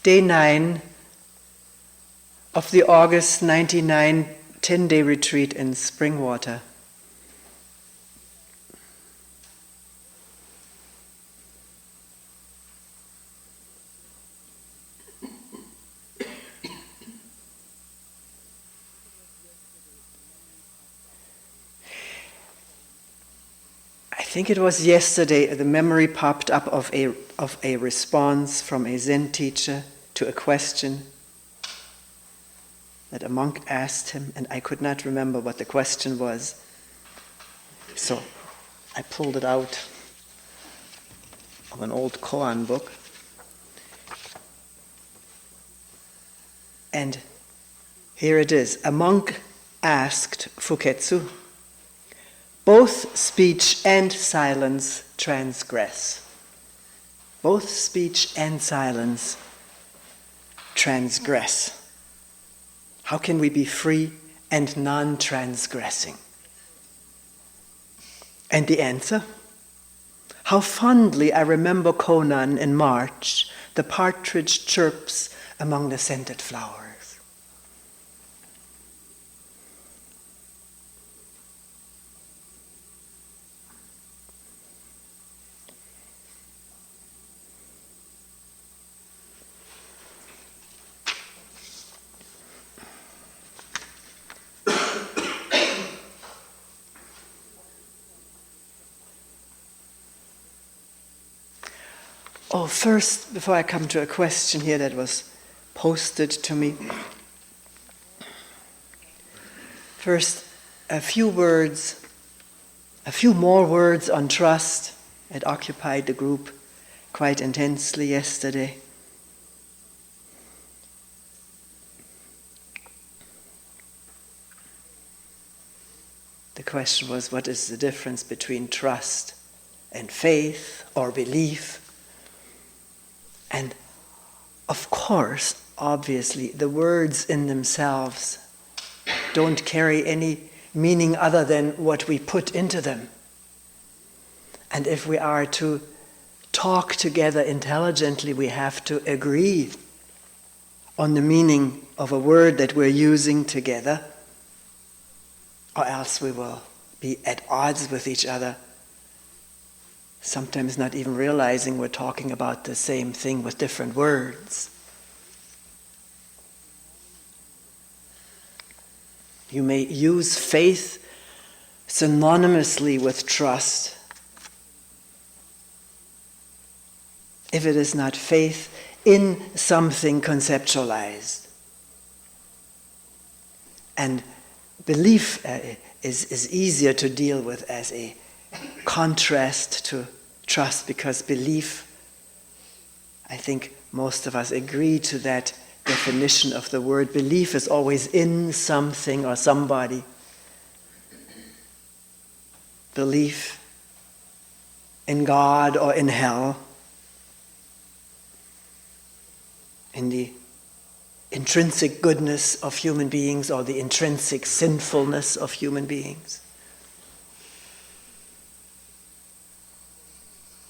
day 9 of the August 99 10-day retreat in Springwater. I think it was yesterday the memory popped up of a response from a Zen teacher to a question that a monk asked him, and I could not remember what the question was. So I pulled it out of an old koan book. And here it is. A monk asked Fuketsu, both speech and silence transgress. Both speech and silence transgress. How can we be free and non-transgressing? And the answer? How fondly I remember Conan in March, the partridge chirps among the scented flowers. Oh, first, before I come to a question here that was posted to me, first, a few more words on trust. It occupied the group quite intensely yesterday. The question was, what is the difference between trust and faith or belief? And of course, obviously, the words in themselves don't carry any meaning other than what we put into them. And if we are to talk together intelligently, we have to agree on the meaning of a word that we're using together, or else we will be at odds with each other, sometimes not even realizing we're talking about the same thing with different words. You may use faith synonymously with trust if it is not faith in something conceptualized. And belief is easier to deal with as a contrast to trust, because belief, I think most of us agree to that definition of the word. Belief is always in something or somebody. Belief in God or in hell, in the intrinsic goodness of human beings or the intrinsic sinfulness of human beings.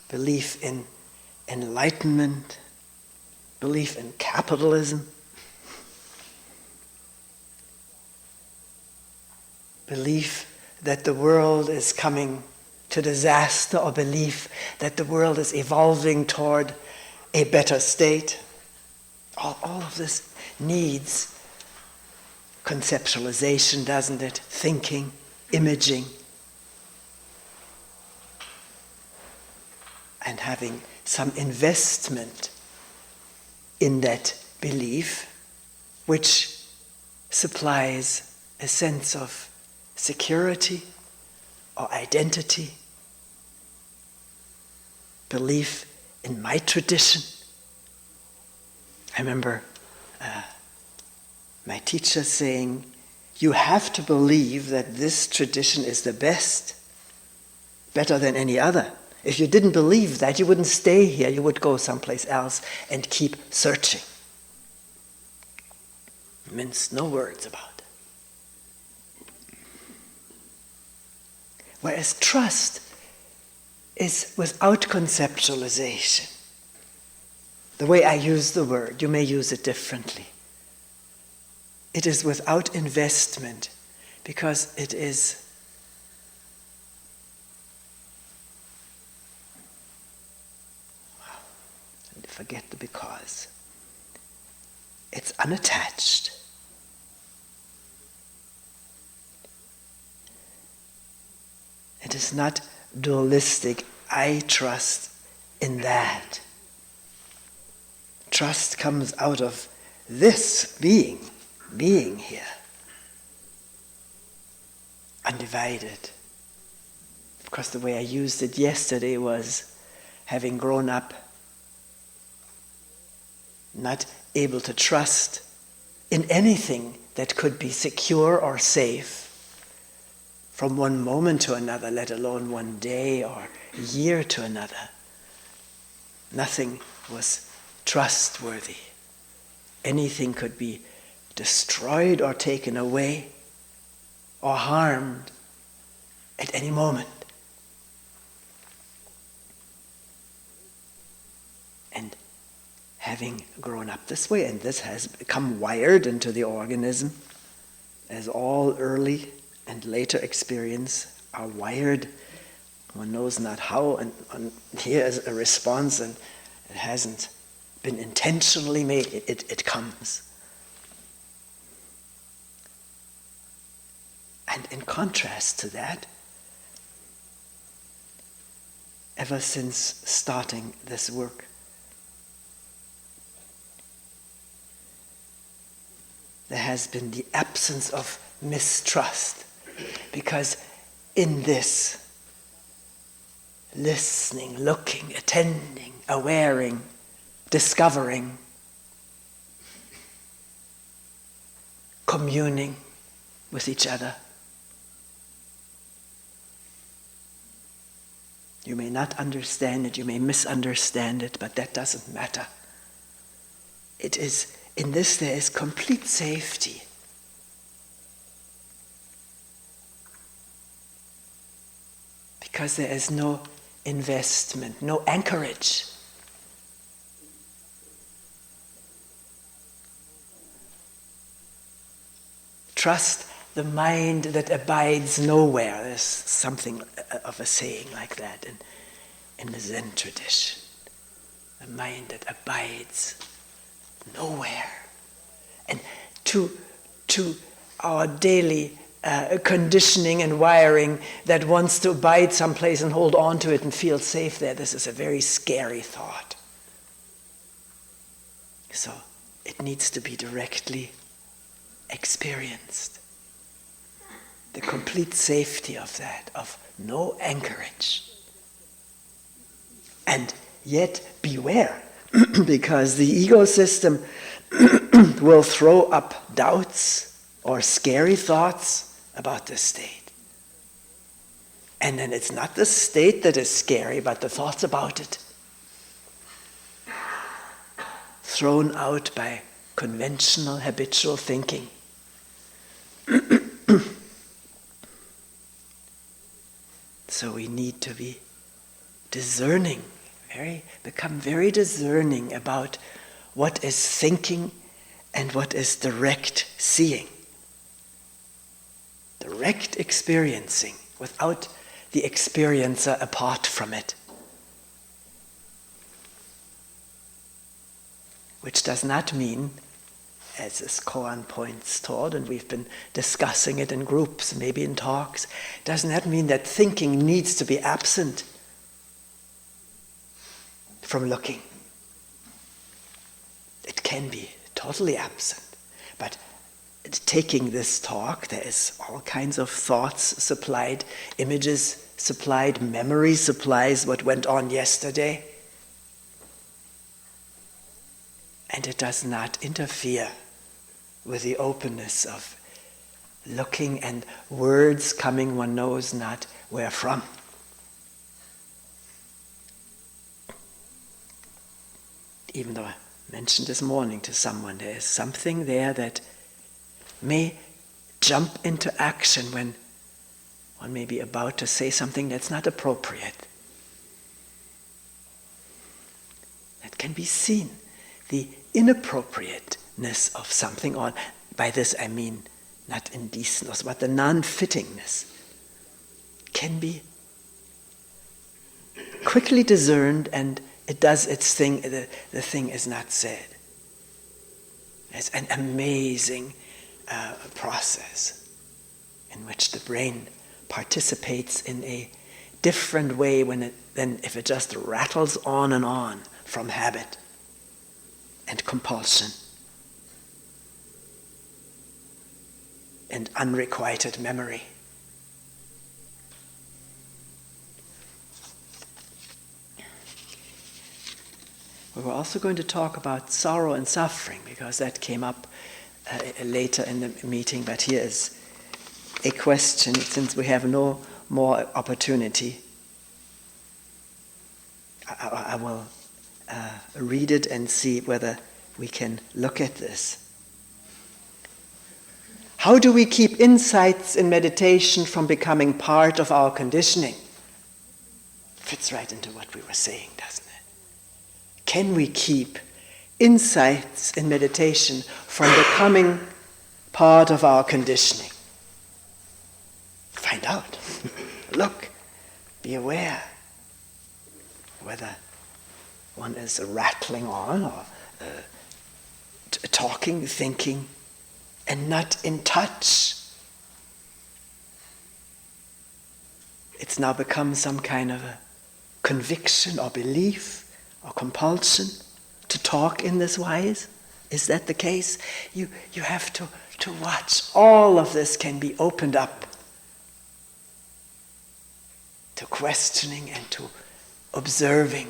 Belief in enlightenment, belief in capitalism, belief that the world is coming to disaster, or belief that the world is evolving toward a better state. All of this needs conceptualization, doesn't it? Thinking, imaging. And having some investment in that belief, which supplies a sense of security or identity. Belief in my tradition. I remember my teacher saying, you have to believe that this tradition is the best, better than any other. If you didn't believe that, you wouldn't stay here. You would go someplace else and keep searching. Mince no words about it. Whereas trust is without conceptualization. The way I use the word, you may use it differently. It is without investment, because it is forget the because. It's unattached. It is not dualistic. I trust in that. Trust comes out of this being here. Undivided. Of course, the way I used it yesterday was having grown up, not able to trust in anything that could be secure or safe from one moment to another, let alone one day or a year to another. Nothing was trustworthy. Anything could be destroyed or taken away or harmed at any moment. And having grown up this way, and this has become wired into the organism, as all early and later experience are wired, one knows not how, and here is a response, and it hasn't been intentionally made, it comes. And in contrast to that, ever since starting this work, there has been the absence of mistrust, because in this listening, looking, attending, awareing, discovering, communing with each other, you may not understand it, you may misunderstand it, but that doesn't matter. It is, in this there is complete safety. Because there is no investment, no anchorage. Trust the mind that abides nowhere. There's something of a saying like that in the Zen tradition. The mind that abides nowhere. And to our daily conditioning and wiring that wants to abide someplace and hold on to it and feel safe there, this is a very scary thought. So it needs to be directly experienced. The complete safety of that, of no anchorage. And yet beware, because the ego system will throw up doubts or scary thoughts about this state. And then it's not the state that is scary, but the thoughts about it. Thrown out by conventional, habitual thinking. So we need to be discerning, become very discerning about what is thinking and what is direct seeing. Direct experiencing without the experiencer apart from it. Which does not mean, as this koan points toward, and we've been discussing it in groups, maybe in talks, does not mean that thinking needs to be absent from looking. It can be totally absent, but taking this talk, there is all kinds of thoughts supplied, images supplied, memory supplies what went on yesterday. And it does not interfere with the openness of looking and words coming one knows not where from. Even though I mentioned this morning to someone, there is something there that may jump into action when one may be about to say something that's not appropriate. That can be seen. the inappropriateness of something, or by this I mean not indecentness, but the non-fittingness, can be quickly discerned, and it does its thing. The thing is not said. It's an amazing process in which the brain participates in a different way than if it just rattles on from habit and compulsion and unrequited memory. We were also going to talk about sorrow and suffering, because that came up later in the meeting, but here is a question, since we have no more opportunity. I will read it and see whether we can look at this. How do we keep insights in meditation from becoming part of our conditioning? Fits right into what we were saying, doesn't it? Can we keep insights in meditation from becoming part of our conditioning? Find out. Look. Be aware whether one is rattling on or talking, thinking, and not in touch. It's now become some kind of a conviction or belief or compulsion to talk in this wise. Is that the case? You have to watch. All of this can be opened up to questioning and to observing,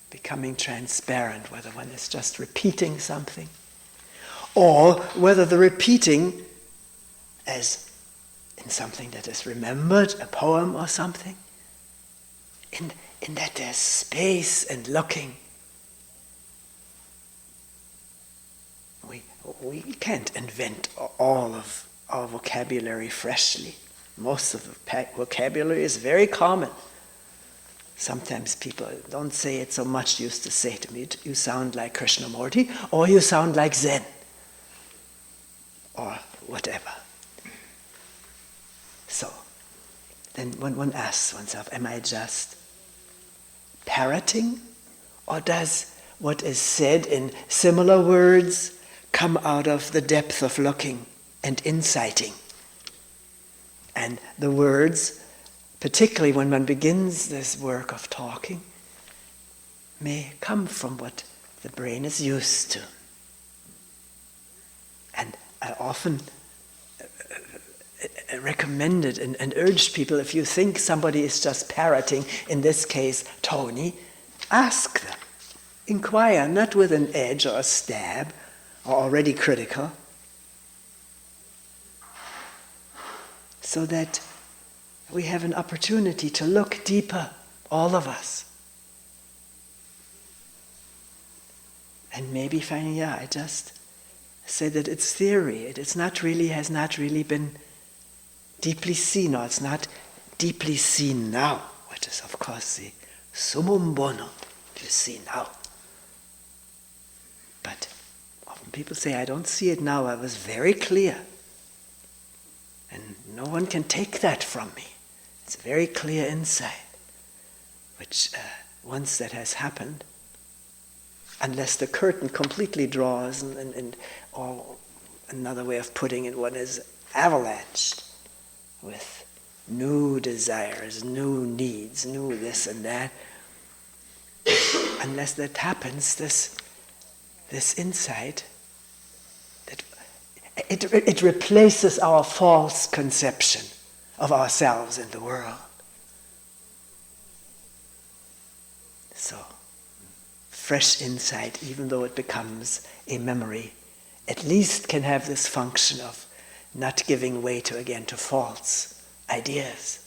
becoming transparent, whether one is just repeating something or whether the repeating, as in something that is remembered, a poem or something, in that there's space and looking. We can't invent all of our vocabulary freshly. Most of the vocabulary is very common. Sometimes people don't say it so much. Used to say to me, you sound like Krishnamurti, or you sound like Zen, or whatever. So, then one asks oneself, am I just parroting, or does what is said in similar words come out of the depth of looking and inciting? And the words, particularly when one begins this work of talking, may come from what the brain is used to. And I often recommended and urged people, if you think somebody is just parroting, in this case Toni, ask them. Inquire, not with an edge or a stab, or already critical, so that we have an opportunity to look deeper, all of us. And maybe finding, I just said that it's theory. It's not really, has not really been deeply seen, or it's not deeply seen now, which is of course the summum bonum, to see now. But often people say, I don't see it now, I was very clear. And no one can take that from me. It's a very clear insight, which once that has happened, unless the curtain completely draws, or another way of putting it, one is avalanched with new desires, new needs, new this and that. Unless that happens, this insight, that it replaces our false conception of ourselves and the world. So, fresh insight, even though it becomes a memory, at least can have this function of not giving way to false ideas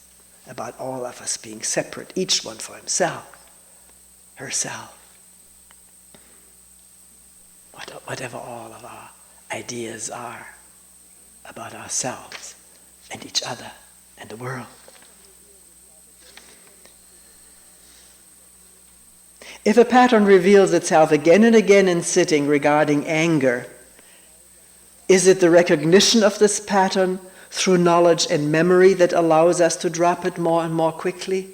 about all of us being separate, each one for himself, herself. Whatever all of our ideas are about ourselves and each other and the world. If a pattern reveals itself again and again in sitting regarding anger, is it the recognition of this pattern through knowledge and memory that allows us to drop it more and more quickly?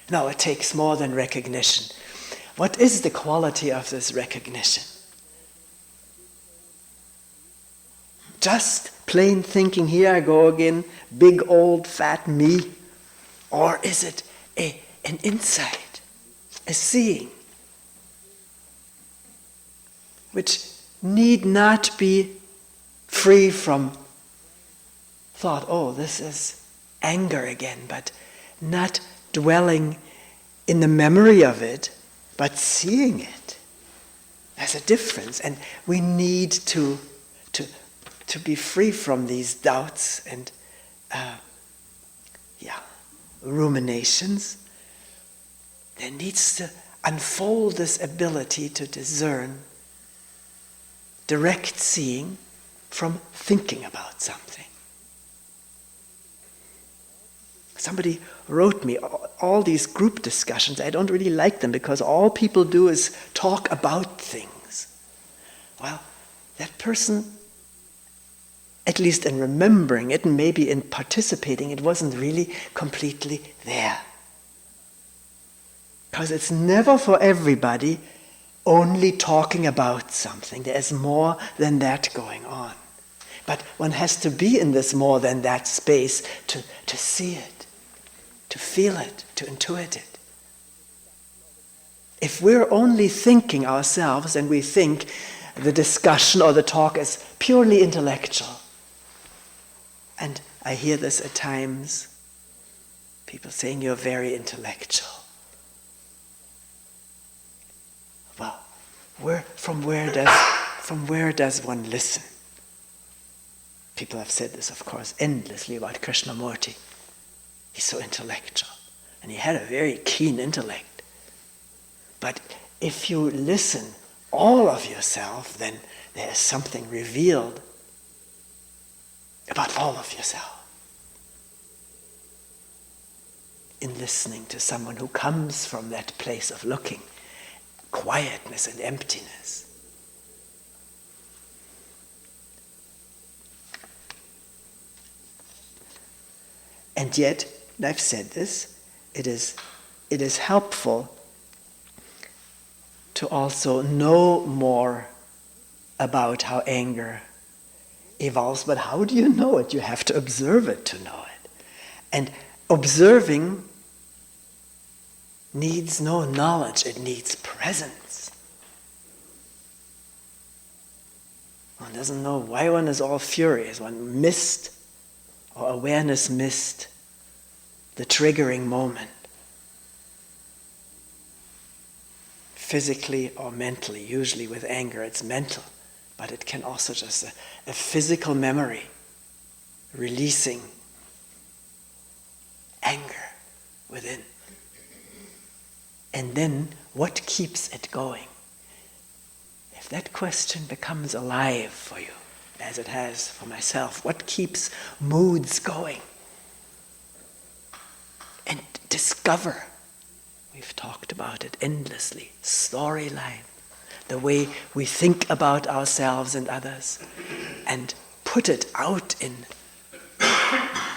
No, it takes more than recognition. What is the quality of this recognition? Just plain thinking, here I go again, big old fat me? Or is it an insight, a seeing, which need not be free from thought, oh, this is anger again, but not dwelling in the memory of it, but seeing it. There's a difference, and we need to be free from these doubts and ruminations. There needs to unfold this ability to discern direct seeing from thinking about something. Somebody wrote me, all these group discussions, I don't really like them because all people do is talk about things. Well, that person, at least in remembering it and maybe in participating, it wasn't really completely there. Because it's never for everybody only talking about something. There is more than that going on. But one has to be in this more than that space to see it, to feel it, to intuit it. If we're only thinking ourselves and we think the discussion or the talk is purely intellectual, and I hear this at times, people saying you're very intellectual. Well, from where does one listen? People have said this, of course, endlessly about Krishnamurti. He's so intellectual, and he had a very keen intellect. But if you listen all of yourself, then there is something revealed about all of yourself in listening to someone who comes from that place of looking, quietness and emptiness. And yet, and I've said this, it is helpful to also know more about how anger evolves. But how do you know it? You have to observe it to know it. And observing needs no knowledge, it needs presence. One doesn't know why one is all furious. One missed, or awareness missed, the triggering moment. Physically or mentally, usually with anger it's mental, but it can also just a physical memory releasing anger within. And then what keeps it going? If that question becomes alive for you, as it has for myself, what keeps moods going? And discover, we've talked about it endlessly, storyline, the way we think about ourselves and others, and put it out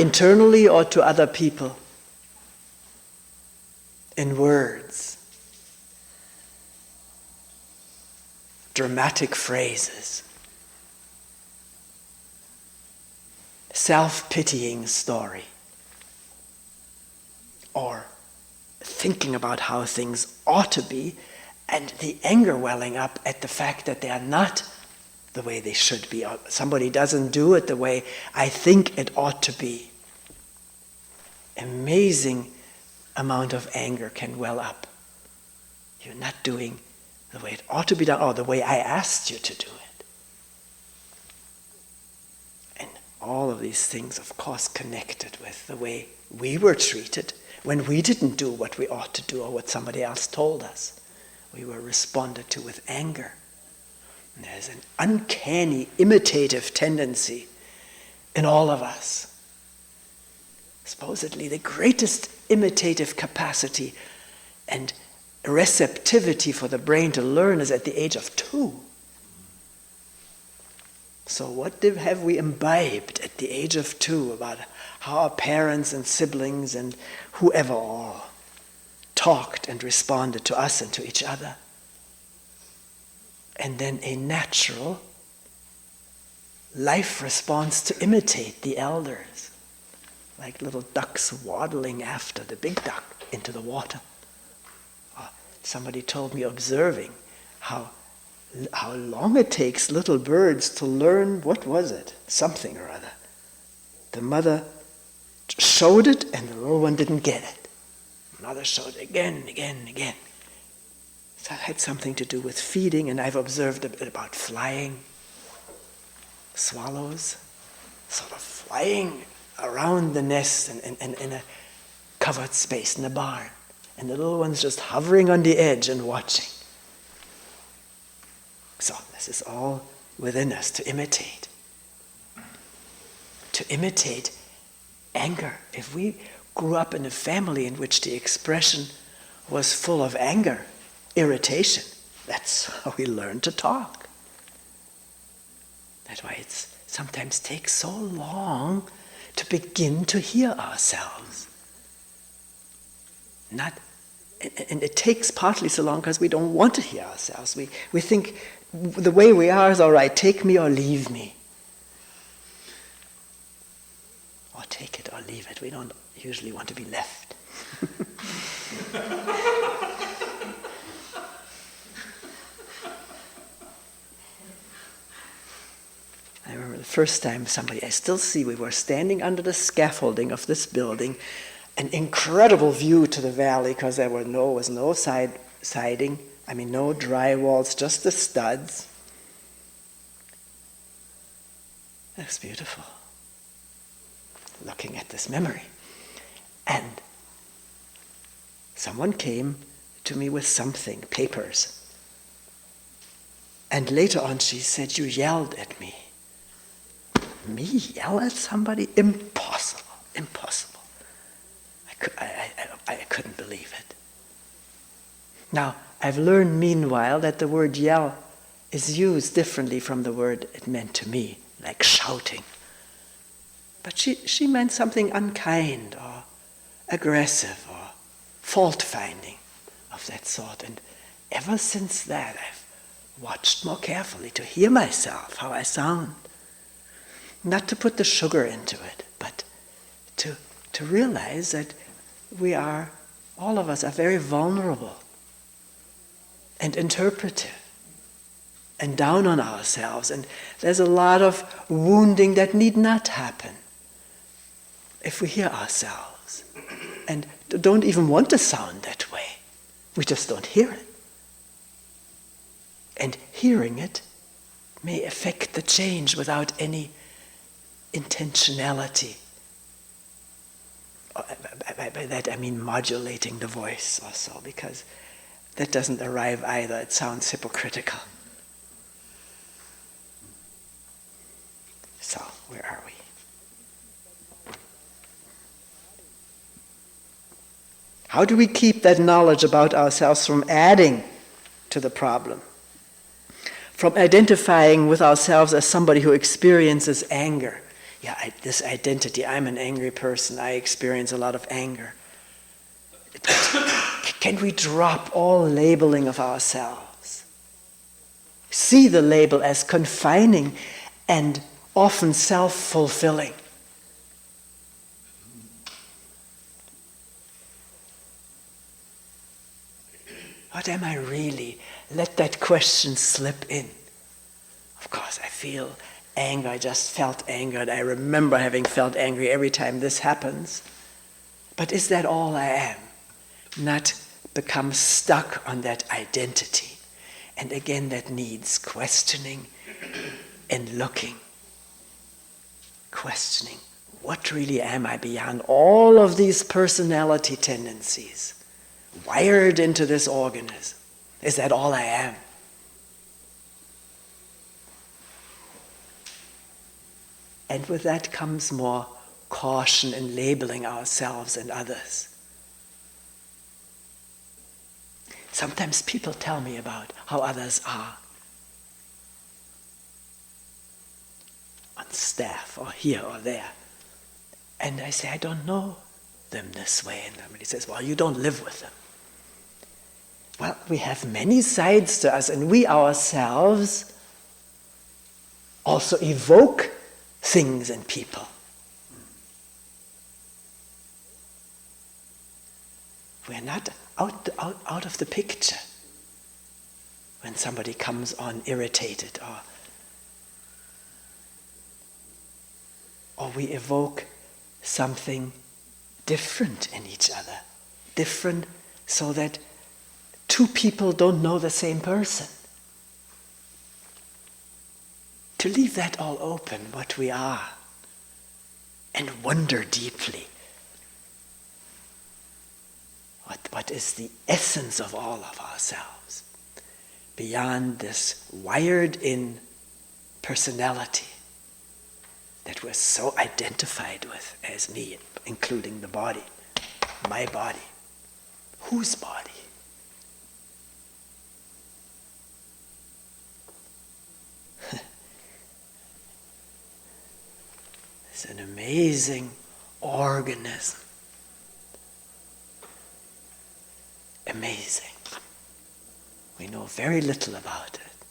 internally or to other people in words, dramatic phrases, self-pitying story, or thinking about how things ought to be, and the anger welling up at the fact that they are not the way they should be, or somebody doesn't do it the way I think it ought to be. Amazing amount of anger can well up. You're not doing the way it ought to be done, or the way I asked you to do it. And all of these things, of course, connected with the way we were treated when we didn't do what we ought to do or what somebody else told us. We were responded to with anger. And there's an uncanny imitative tendency in all of us. Supposedly the greatest imitative capacity and receptivity for the brain to learn is at the age of 2. So what have we imbibed at the age of 2 about how our parents and siblings and whoever all talked and responded to us and to each other? And then a natural life response to imitate the elders, like little ducks waddling after the big duck into the water. Somebody told me, observing how long it takes little birds to learn, what was it? Something or other. The mother showed it and the little one didn't get it. Mother showed it again and again and again. So it had something to do with feeding, and I've observed a bit about flying. Swallows sort of flying around the nest and in a covered space in a barn. And the little one's just hovering on the edge and watching. So this is all within us to imitate. To imitate anger. If we grew up in a family in which the expression was full of anger, irritation, that's how we learn to talk. That's why it sometimes takes so long to begin to hear ourselves. And it takes partly so long because we don't want to hear ourselves. We think the way we are is all right, take me or leave me. Or take it or leave it. We don't usually want to be left. I remember the first time I still see, we were standing under the scaffolding of this building, an incredible view to the valley because there was no siding, no dry walls, just the studs. That's beautiful. Looking at this memory. And someone came to me with something, papers. And later on she said, "You yelled at me." Me yell at somebody? Impossible. I couldn't believe it. Now, I've learned meanwhile that the word yell is used differently from the word it meant to me, like shouting. But she meant something unkind or aggressive or fault-finding of that sort. And ever since that, I've watched more carefully to hear myself, how I sound. Not to put the sugar into it, but to realize that all of us are very vulnerable and interpretive and down on ourselves. And there's a lot of wounding that need not happen if we hear ourselves and don't even want to sound that way. We just don't hear it. And hearing it may affect the change without any intentionality. By that I mean modulating the voice also, because that doesn't arrive either. It sounds hypocritical. So, where are we? How do we keep that knowledge about ourselves from adding to the problem? From identifying with ourselves as somebody who experiences anger. This identity, I'm an angry person, I experience a lot of anger. Can we drop all labeling of ourselves? See the label as confining and often self-fulfilling. What am I really? Let that question slip in. Of course, I feel anger. I just felt anger, and I remember having felt angry every time this happens. But is that all I am? Not become stuck on that identity. And again, that needs questioning and looking. Questioning, what really am I beyond all of these personality tendencies wired into this organism? Is that all I am? And with that comes more caution in labeling ourselves and others. Sometimes people tell me about how others are on staff or here or there. And I say, I don't know them this way. And somebody says, well, you don't live with them. Well, we have many sides to us, and we ourselves also evoke things in people. We're not out of the picture when somebody comes on irritated, or we evoke something different in each other. Different so that two people don't know the same person. To leave that all open, what we are, and wonder deeply. What is the essence of all of ourselves, beyond this wired-in personality that we're so identified with as me, including the body, my body. Whose body? It's an amazing organism. Amazing. We know very little about it,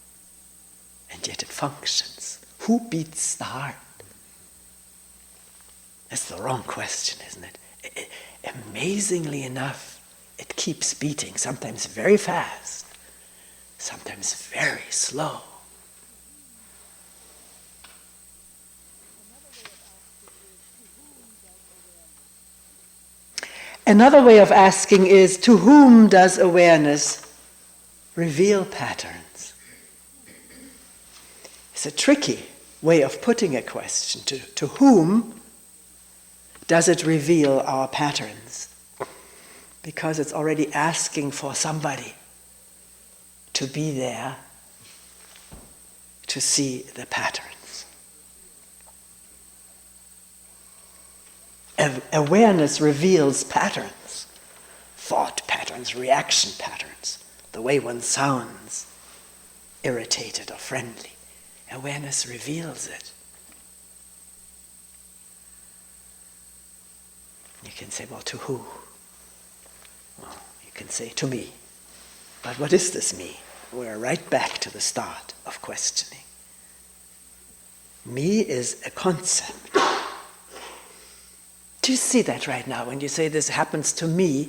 and yet it functions. Who beats the heart? That's the wrong question, isn't it? Amazingly enough, it keeps beating, sometimes very fast, sometimes very slow. Another way of asking is, to whom does awareness reveal patterns? It's a tricky way of putting a question. To whom does it reveal our patterns? Because it's already asking for somebody to be there to see the patterns. Awareness reveals patterns, thought patterns, reaction patterns, the way one sounds, irritated or friendly. Awareness reveals it. You can say, well, to who? Well, you can say, to me. But what is this me? We're right back to the start of questioning. Me is a concept. Do you see that right now when you say this happens to me,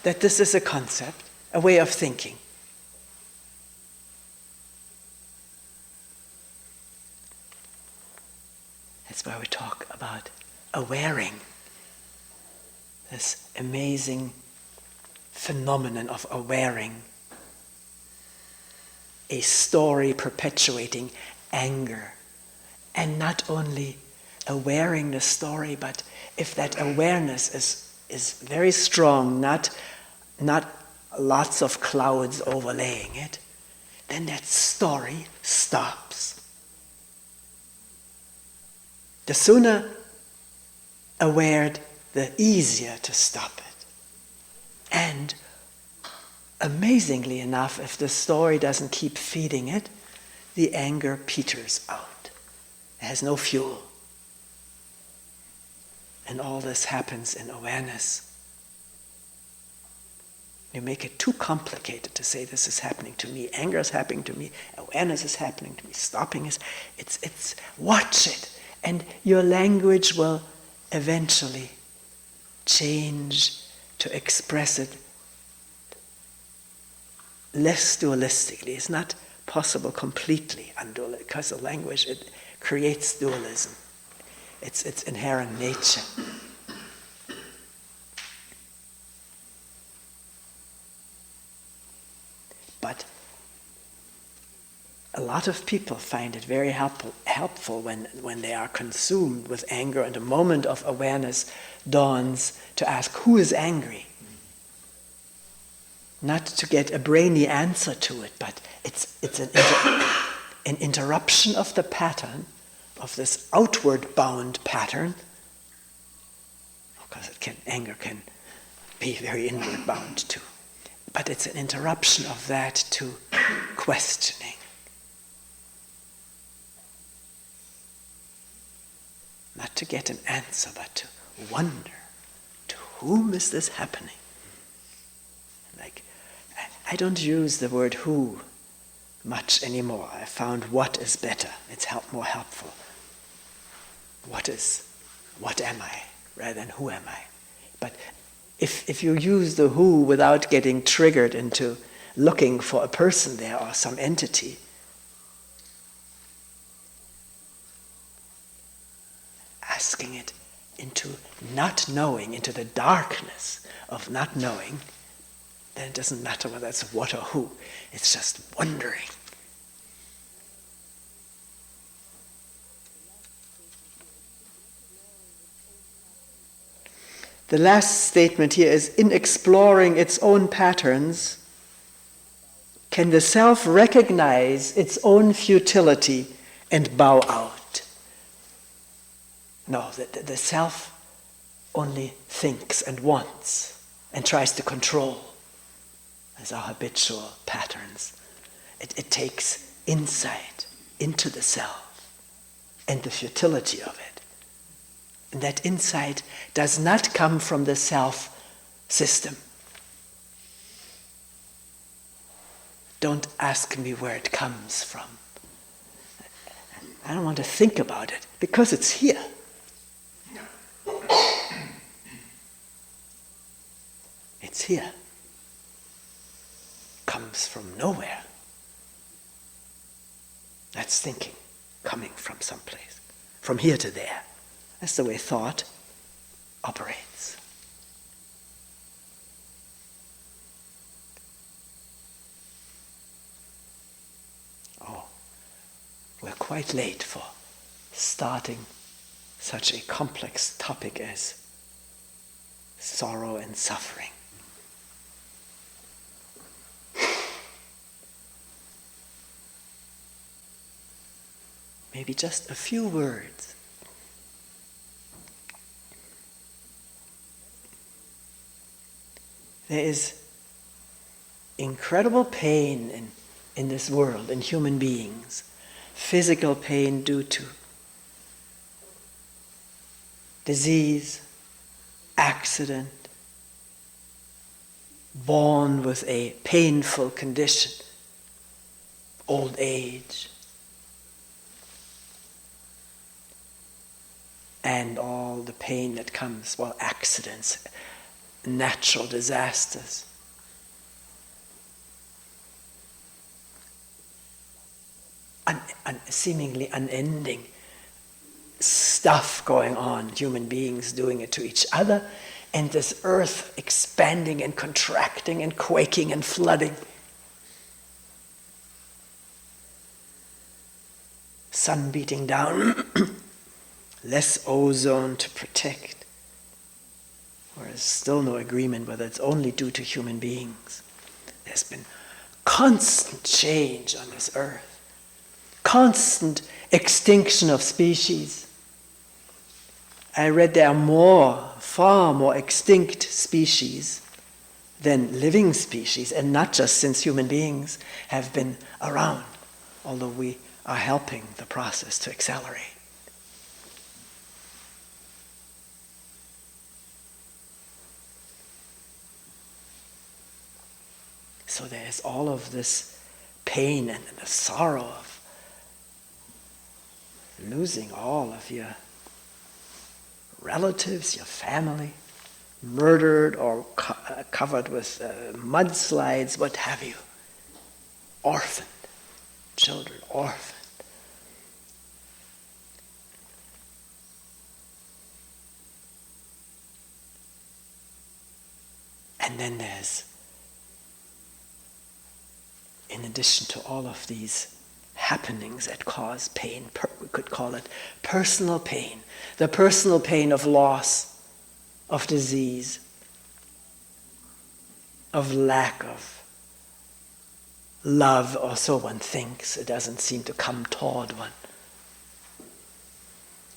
that this is a concept, a way of thinking? That's why we talk about awareing, this amazing phenomenon of awareing, a story perpetuating anger, and not only awareing the story, but if that awareness is very strong, not lots of clouds overlaying it, then that story stops. The sooner awared, the easier to stop it. And amazingly enough, if the story doesn't keep feeding it, the anger peters out. It has no fuel. And all this happens in awareness. You make it too complicated to say this is happening to me, anger is happening to me, awareness is happening to me, stopping is, it's watch it. And your language will eventually change to express it less dualistically. It's not possible completely undualistic, because the language, it creates dualism. It's its inherent nature. But a lot of people find it very helpful when they are consumed with anger, and a moment of awareness dawns to ask, who is angry? Not to get a brainy answer to it, but it's an interruption of the pattern, of this outward bound pattern, because anger can be very inward bound too. But it's an interruption of that to questioning. Not to get an answer, but to wonder, to whom is this happening? Like, I don't use the word who much anymore. I found what is better. It's more helpful. What am I, rather than who am I? But if you use the who without getting triggered into looking for a person there or some entity, asking it into not knowing, into the darkness of not knowing, then it doesn't matter whether it's what or who. It's just wondering. The last statement here is, in exploring its own patterns, can the self recognize its own futility and bow out? No, the self only thinks and wants and tries to control, as our habitual patterns. It takes insight into the self and the futility of it. And that insight does not come from the self system. Don't ask me where it comes from. I don't want to think about it because it's here. It's here. Comes from nowhere. That's thinking, coming from someplace, from here to there. That's the way thought operates. Oh, we're quite late for starting such a complex topic as sorrow and suffering. Maybe just a few words. There is incredible pain in this world, in human beings. Physical pain due to disease, accident, born with a painful condition, old age, and all the pain that comes, accidents, natural disasters. Seemingly unending stuff going on, human beings doing it to each other, and this earth expanding and contracting and quaking and flooding. Sun beating down, less ozone to protect. There's still no agreement whether it's only due to human beings. There's been constant change on this earth. Constant extinction of species. I read there are far more extinct species than living species, and not just since human beings have been around, although we are helping the process to accelerate. So there's all of this pain and the sorrow of losing all of your relatives, your family, murdered or covered with mudslides, what have you. Orphaned, children orphaned. And then there's, in addition to all of these happenings that cause pain, we could call it personal pain. The personal pain of loss, of disease, of lack of love, or so one thinks. It doesn't seem to come toward one.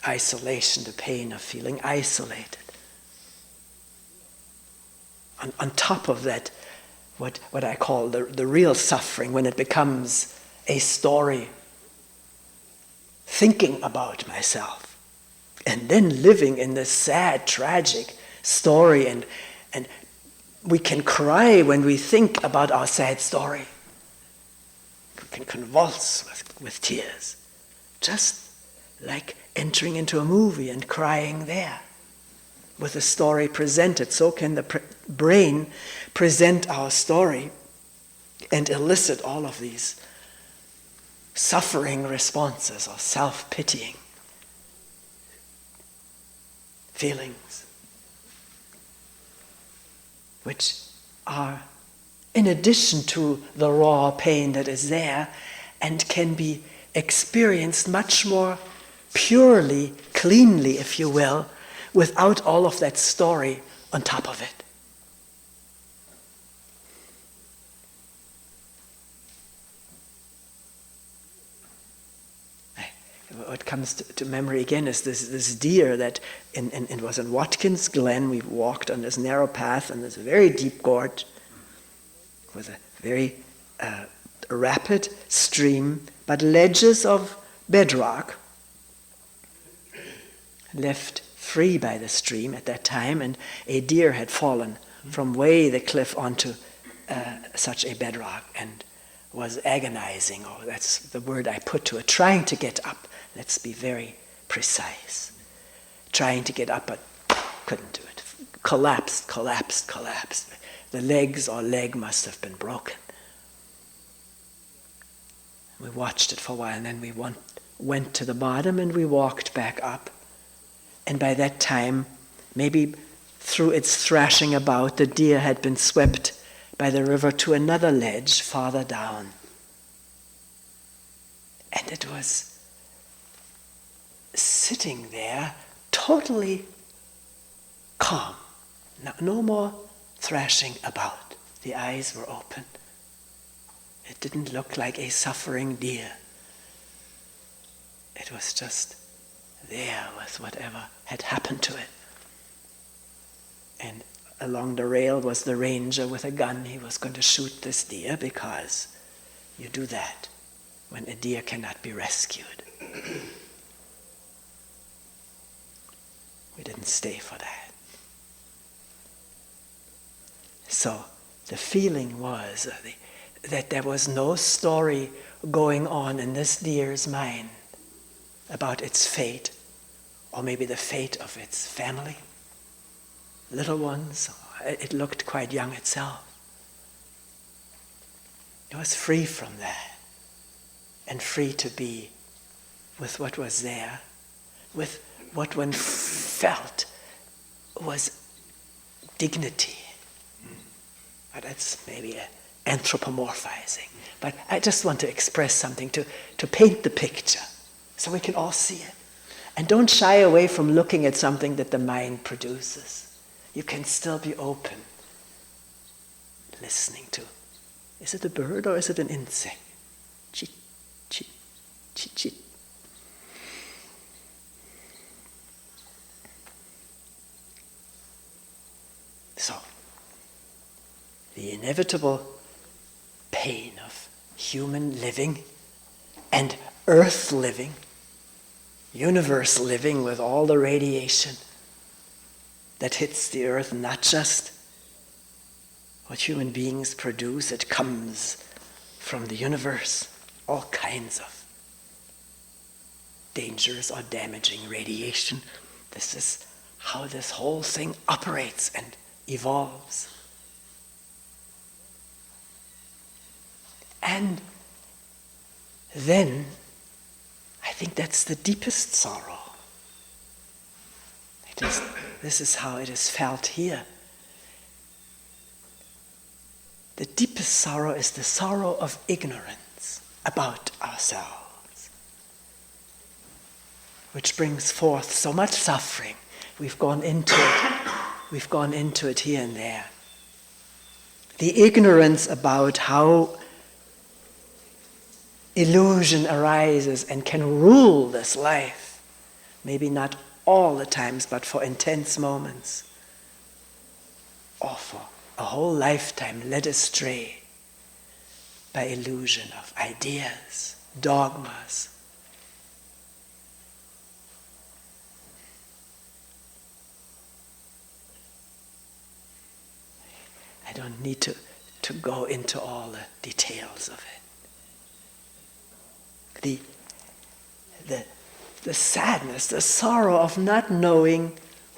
Isolation, the pain of feeling isolated. On top of that, what I call the real suffering, when it becomes a story, thinking about myself, and then living in this sad, tragic story, and we can cry when we think about our sad story. We can convulse with tears, just like entering into a movie and crying there. With the story presented, so can the brain present our story and elicit all of these suffering responses or self-pitying feelings, which are in addition to the raw pain that is there and can be experienced much more purely, cleanly, if you will, without all of that story on top of it. What comes to memory again is this deer that it was in Watkins Glen. We walked on this narrow path and this very deep gorge with a very rapid stream, but ledges of bedrock left free by the stream at that time, and a deer had fallen from way the cliff onto such a bedrock and was agonizing, oh, that's the word I put to it, trying to get up. Let's be very precise. Trying to get up, but couldn't do it. Collapsed. The leg must have been broken. We watched it for a while, and then we went to the bottom and we walked back up. And by that time, maybe through its thrashing about, the deer had been swept by the river to another ledge farther down. And it was sitting there totally calm. No more thrashing about. The eyes were open. It didn't look like a suffering deer. It was just there with whatever had happened to it. And along the rail was the ranger with a gun. He was going to shoot this deer because you do that when a deer cannot be rescued. We didn't stay for that. So the feeling was that there was no story going on in this deer's mind about its fate, or maybe the fate of its family, little ones. It looked quite young itself. It was free from that, and free to be with what was there, with what one felt was dignity. But that's maybe anthropomorphizing. But I just want to express something, to paint the picture, so we can all see it. And don't shy away from looking at something that the mind produces. You can still be open, listening to, is it a bird or is it an insect? Chit, chit, chit, chit. So, the inevitable pain of human living and earth living, universe living with all the radiation that hits the earth, not just what human beings produce, it comes from the universe, all kinds of dangerous or damaging radiation. This is how this whole thing operates and evolves. And then, I think that's the deepest sorrow. This is how it is felt here. The deepest sorrow is the sorrow of ignorance about ourselves, which brings forth so much suffering. We've gone into it here and there. The ignorance about how illusion arises and can rule this life, maybe not all the times, but for intense moments, or for a whole lifetime led astray by illusion of ideas, dogmas. I don't need to go into all the details of it. The sadness, the sorrow of not knowing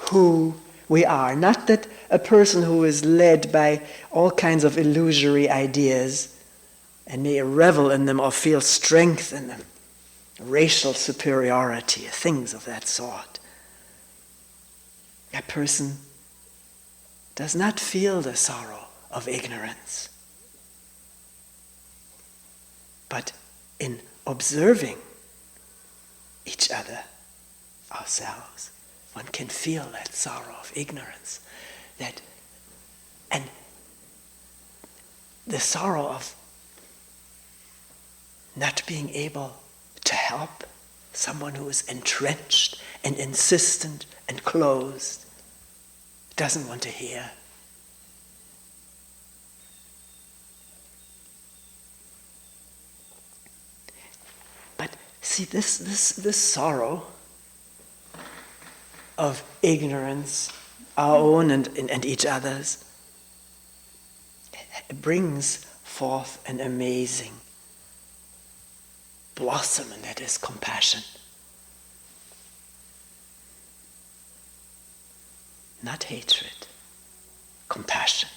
who we are. Not that a person who is led by all kinds of illusory ideas and may revel in them or feel strength in them, racial superiority, things of that sort. That person does not feel the sorrow of ignorance. But in observing each other, ourselves, one can feel that sorrow of ignorance, and the sorrow of not being able to help someone who is entrenched and insistent and closed, doesn't want to hear. But see, this sorrow of ignorance, our own and each other's, brings forth an amazing blossom, and that is compassion. Not hatred, compassion.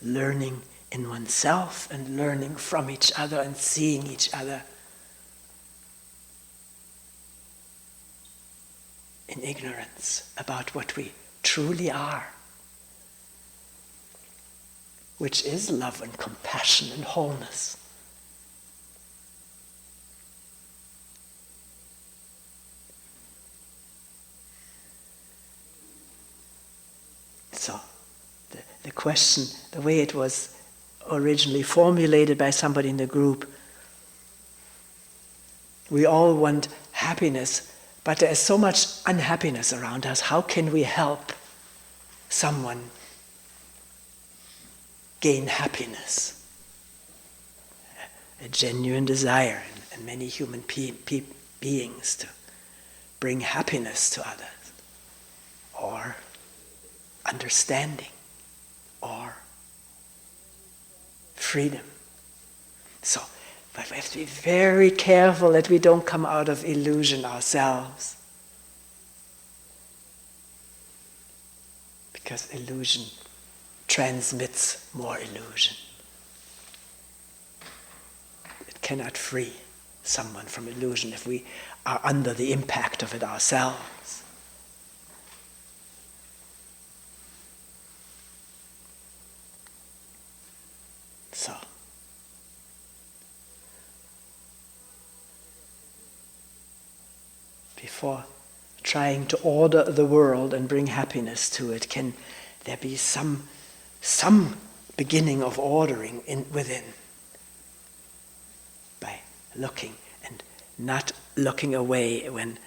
Learning in oneself and learning from each other and seeing each other in ignorance about what we truly are, which is love and compassion and wholeness. So, the question, the way it was originally formulated by somebody in the group, we all want happiness, but there is so much unhappiness around us. How can we help someone gain happiness? A genuine desire in many human beings to bring happiness to others, or understanding, or freedom. So, but we have to be very careful that we don't come out of illusion ourselves. Because illusion transmits more illusion. It cannot free someone from illusion if we are under the impact of it ourselves. So, before trying to order the world and bring happiness to it, can there be some beginning of ordering within? By looking and not looking away when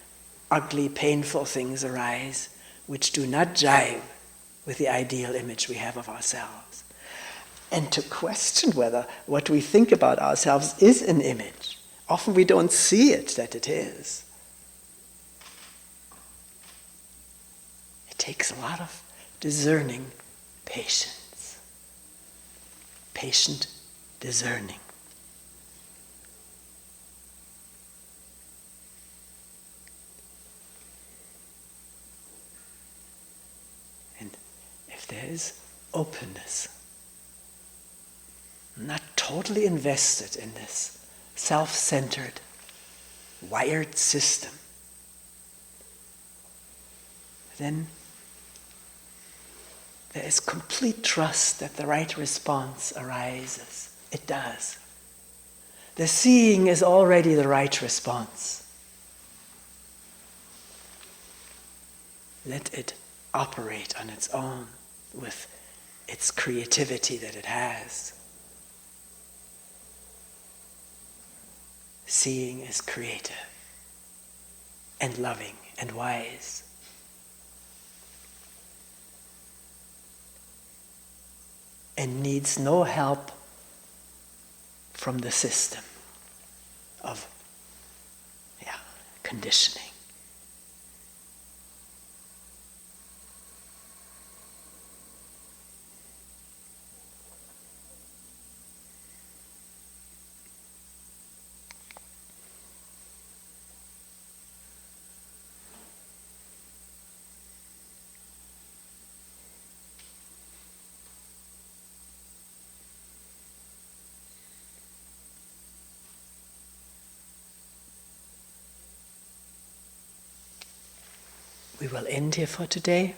ugly, painful things arise which do not jive with the ideal image we have of ourselves. And to question whether what we think about ourselves is an image. Often we don't see it that it is. It takes a lot of discerning patience. Patient discerning. And if there is openness, not totally invested in this self-centered, wired system, then there is complete trust that the right response arises. It does. The seeing is already the right response. Let it operate on its own with its creativity that it has. Seeing is creative and loving and wise. and needs no help from the system of conditioning. We will end here for today.